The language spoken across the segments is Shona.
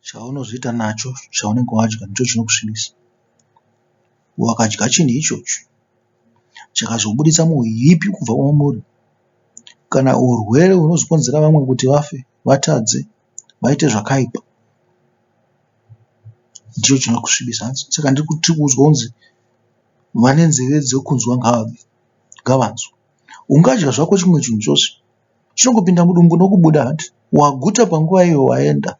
chaunozviita nacho chaunenge wadya ndicho chinokusvibisa. Wakadya chinhu ichocho chikazobuditsa muhipi kubva kwamuri, kana urwere hunozokonzera vamwe kuti vafe, vatadze, vaite zvakaipa, ndicho chinokusvibisa. Saka ndiri kuti kuzwa kunzi vane nzeve dzokunzwa ngavanzwe. Ungadya zvako chimwe chinhu chose chinongopinda mudumbu nokubuda hati, waguta panguva iyo waenda,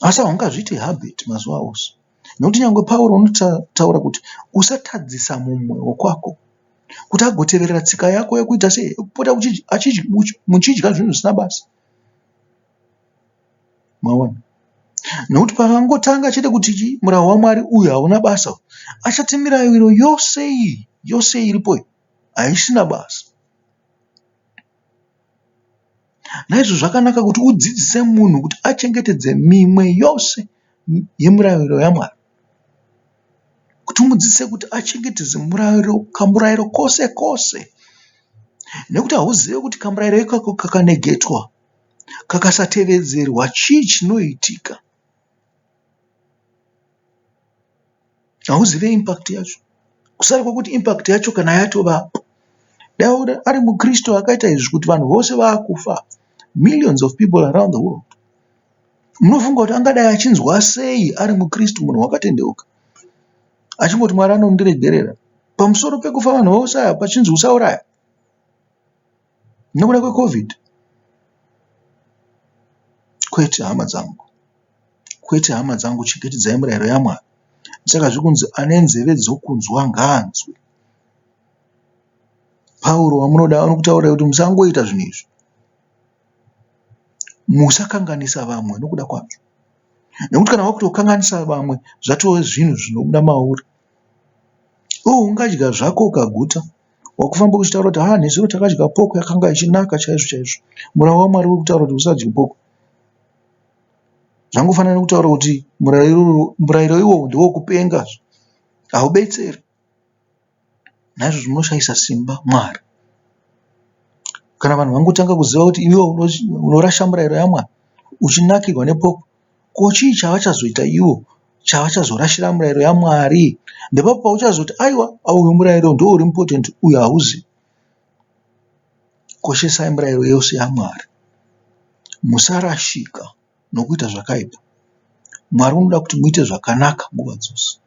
asi haungazviiti habit mazuva ose. Nokuti nyangwe Pauro unotaura kuti usatadzisa mumwe wokwako kuti agoteverera tsika yako yekuita sei, kupota muchidya zvinhu zvisina basa. Maona, nokuti pakangotanga achide kuti murayiro waMwari uyu hauna basa, achati mirayiro yose iyi iripo haisina basa. Naizvo zvakanaka kuti udzidzise munhu kuti achengetedze mimwe yose yemirayiro yaMwari, kuti umudzidzise kuti achengetedze kamurayiro kose kose, nekuti hauzive kuti kamurayiro ikako kakanegetwa, kakasatevedzerwa, chii chinoitika. Hauzive impact yacho, kusari kwekuti impact yacho kana yatovapo. Dai ari mukristu akaita izvi kuti vanhu vose vaakufa, millions of people around the world, munofunga kuti angadai achinzwa sei ari mukristu, munhu wakatendeuka, achingoti Mwari anondiregerera pamusoro pekufa vanhu vose aya, pachinzi usauraya nekuda kweCovid? Kwete hama dzangu, kwete hama dzangu, chengetedzai mirayiro yaMwari. Saka zvikunzi ane nzeve dzokunzwa ngaanzwe. Pauro wamunoda anokutaurira kuti musangoita zvinhu izvi, musakanganisa vamwe nokuda kwazvo, nekuti kana wakutokanganisa vamwe zvatove zvinhu zvinobuda mauri. Ungadya zvako ukaguta, wakufamba uchitaura kuti nezuro takadya poko yakanga ichinaka chaizvo chaizvo. Murayiro waMwari uri kutaura kuti usadye poko. Zvangofanana nekutaura kuti murayiro iwowo ndewokupenga, haubetseri. Naizvozvo munoshayisa simba Mwari. Kana vanhu vangotanga kuziva kuti iwe unorasha murayiro yaMwari uchinakirwa nepoko, ko chii chavachazoita iwo chavachazorashira murayiro yaMwari? Ndepapo pauchazoti aiwa, uyu murayiro ndo uri important, uyu hauzi. Koshesai murayiro yose yaMwari, musarashika nokuita zvakaipa. Mwari unoda kuti muite zvakanaka nguva dzose.